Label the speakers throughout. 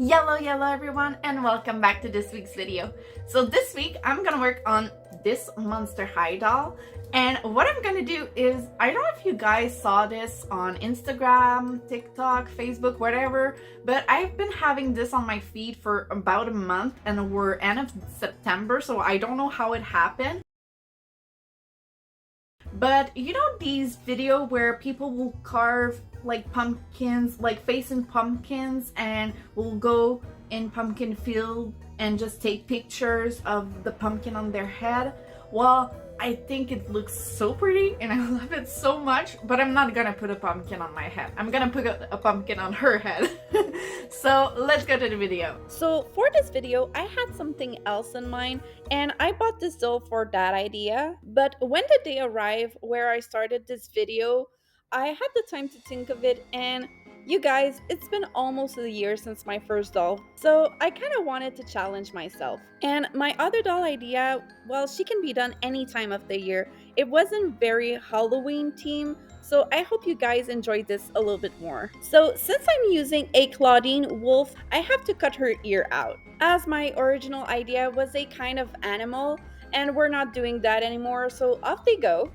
Speaker 1: Yellow everyone, and welcome back to this week's video. So this week I'm gonna work on this Monster High doll, and what I'm gonna do is, I don't know if you guys saw this on Instagram, TikTok, Facebook, whatever, but I've been having this on my feed for about a month and we're end of September, so I don't know how it happened. But you know these video where people will carve like pumpkins, like facing pumpkins, and will go in pumpkin field and just take pictures of the pumpkin on their head? Well, I think it looks so pretty and I love it so much, but I'm not gonna put a pumpkin on my head. I'm gonna put a pumpkin on her head. So let's go to the video.
Speaker 2: So for this video, I had something else in mind and I bought this doll for that idea. But when the day arrived where I started this video, I had the time to think of it, and you guys, it's been almost a year since my first doll. So I kind of wanted to challenge myself. And my other doll idea, well, she can be done any time of the year. It wasn't very Halloween themed, so I hope you guys enjoyed this a little bit more. So since I'm using a Claudine wolf, I have to cut her ear out, as my original idea was a kind of animal, and we're not doing that anymore, so off they go.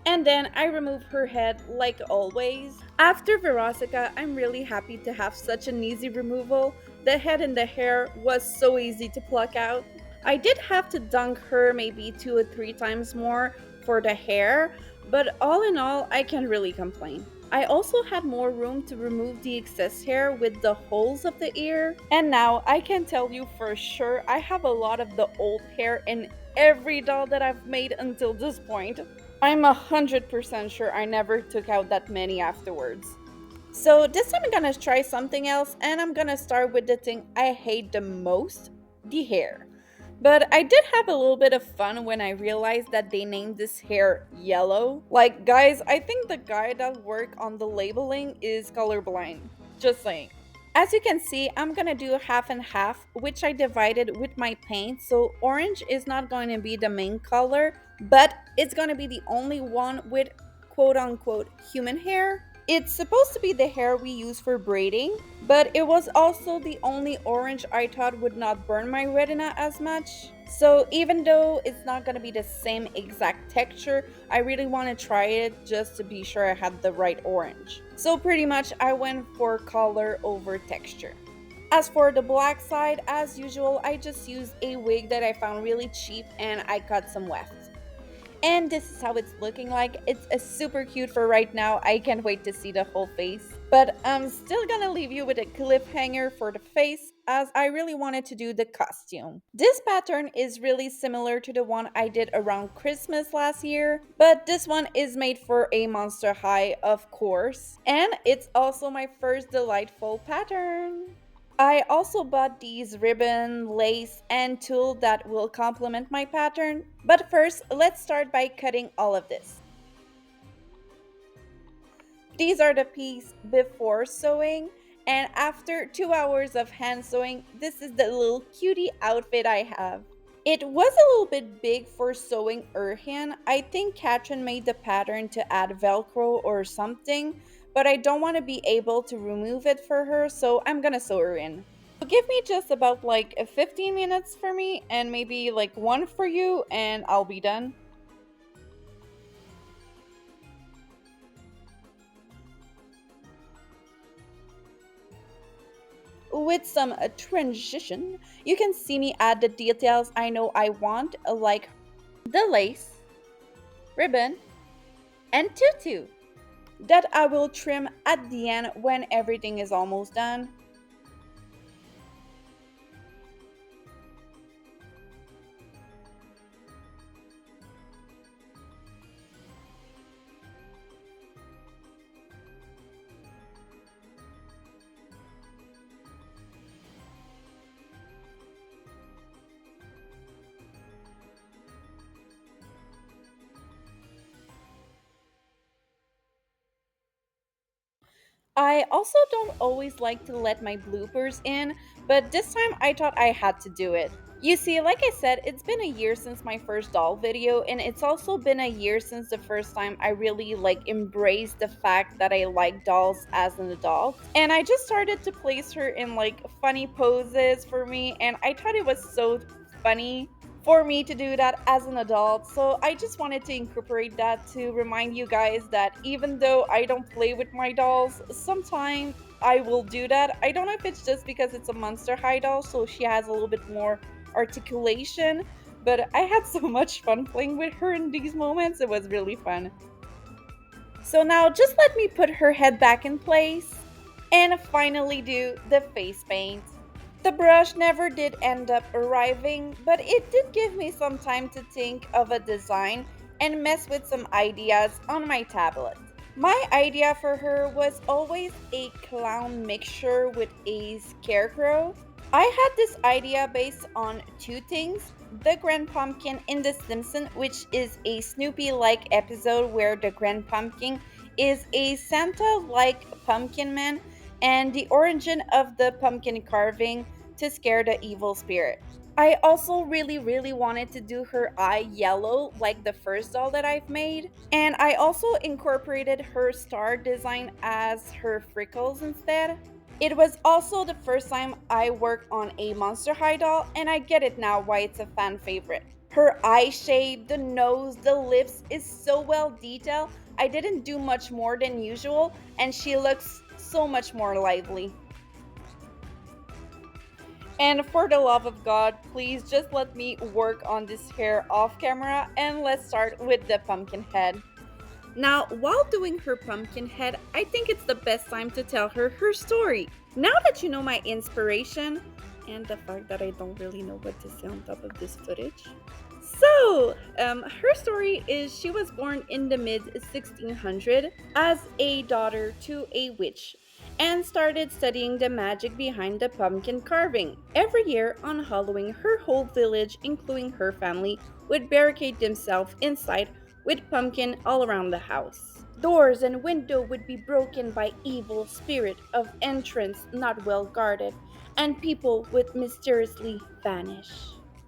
Speaker 2: And then I remove her head like always. After Veronica, I'm really happy to have such an easy removal. The head and the hair was so easy to pluck out. I did have to dunk her maybe 2 or 3 times more for the hair, but all in all, I can't really complain. I also had more room to remove the excess hair with the holes of the ear. And now I can tell you for sure I have a lot of the old hair in every doll that I've made until this point. I'm 100% sure I never took out that many afterwards. So this time I'm gonna try something else, and I'm gonna start with the thing I hate the most, the hair. But I did have a little bit of fun when I realized that they named this hair yellow. Like, guys, I think the guy that worked on the labeling is colorblind. Just saying. As you can see, I'm gonna do half and half, which I divided with my paint, so orange is not going to be the main color, but it's gonna be the only one with quote unquote human hair. It's supposed to be the hair we use for braiding, but it was also the only orange I thought would not burn my retina as much. So even though it's not going to be the same exact texture, I really want to try it just to be sure I had the right orange. So pretty much I went for color over texture. As for the black side, as usual, I just used a wig that I found really cheap and I cut some wefts. And this is how it's looking like. It's super cute for right now. I can't wait to see the whole face. But I'm still gonna leave you with a cliffhanger for the face, as I really wanted to do the costume. This pattern is really similar to the one I did around Christmas last year, but this one is made for a Monster High, of course. And it's also my first delightful pattern. I also bought these ribbon, lace, and tulle that will complement my pattern. But first, let's start by cutting all of this. These are the pieces before sewing, and after 2 hours of hand sewing, this is the little cutie outfit I have. It was a little bit big for sewing her hand. I think Katrin made the pattern to add Velcro or something, but I don't want to be able to remove it for her, so I'm gonna sew her in. So give me just about like 15 minutes for me, and maybe like one for you, and I'll be done. With some transition, you can see me add the details I know I want, like the lace, ribbon, and tutu, that I will trim at the end when everything is almost done. I also don't always like to let my bloopers in, but this time I thought I had to do it. You see, like I said, it's been a year since my first doll video, and it's also been a year since the first time I really embraced the fact that I like dolls as an adult. And I just started to place her in funny poses for me, and I thought it was so funny for me to do that as an adult. So I just wanted to incorporate that to remind you guys that even though I don't play with my dolls, sometimes I will do that. I don't know if it's just because it's a Monster High doll, so she has a little bit more articulation, but I had so much fun playing with her in these moments. It was really fun. So now just let me put her head back in place and finally do the face paint. The brush never did end up arriving, but it did give me some time to think of a design and mess with some ideas on my tablet. My idea for her was always a clown mixture with a scarecrow. I had this idea based on two things: the Grand Pumpkin in The Simpsons, which is a Snoopy like episode where the Grand Pumpkin is a Santa like pumpkin man, and the origin of the pumpkin carving to scare the evil spirit. I also really wanted to do her eye yellow like the first doll that I've made, and I also incorporated her star design as her freckles instead. It was also the first time I worked on a Monster High doll, and I get it now why it's a fan favorite. Her eye shape, the nose, the lips is so well detailed. I didn't do much more than usual, and she looks so much more lively. And for the love of God, please just let me work on this hair off camera, and let's start with the pumpkin head. Now, while doing her pumpkin head, I think it's the best time to tell her her story. Now that you know my inspiration, and the fact that I don't really know what to say on top of this footage. Her story is she was born in the mid 1600 as a daughter to a witch and started studying the magic behind the pumpkin carving. Every year on Halloween, her whole village, including her family, would barricade themselves inside with pumpkin all around the house. Doors and window would be broken by evil spirit of entrance not well guarded, and people would mysteriously vanish.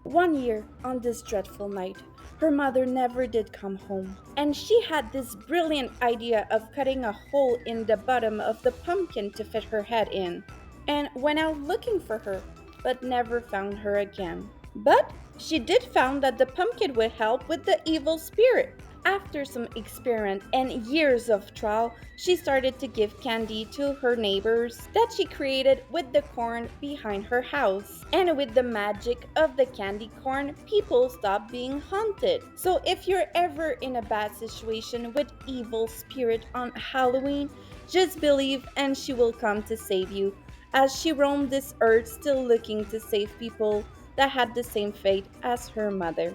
Speaker 2: One year, on this dreadful night, her mother never did come home, and she had this brilliant idea of cutting a hole in the bottom of the pumpkin to fit her head in, and went out looking for her, but never found her again. But she did found that the pumpkin would help with the evil spirit. After some experiment and years of trial, she started to give candy to her neighbors that she created with the corn behind her house. And with the magic of the candy corn, people stopped being haunted. So if you're ever in a bad situation with evil spirit on Halloween, just believe and she will come to save you, as she roamed this earth still looking to save people that had the same fate as her mother.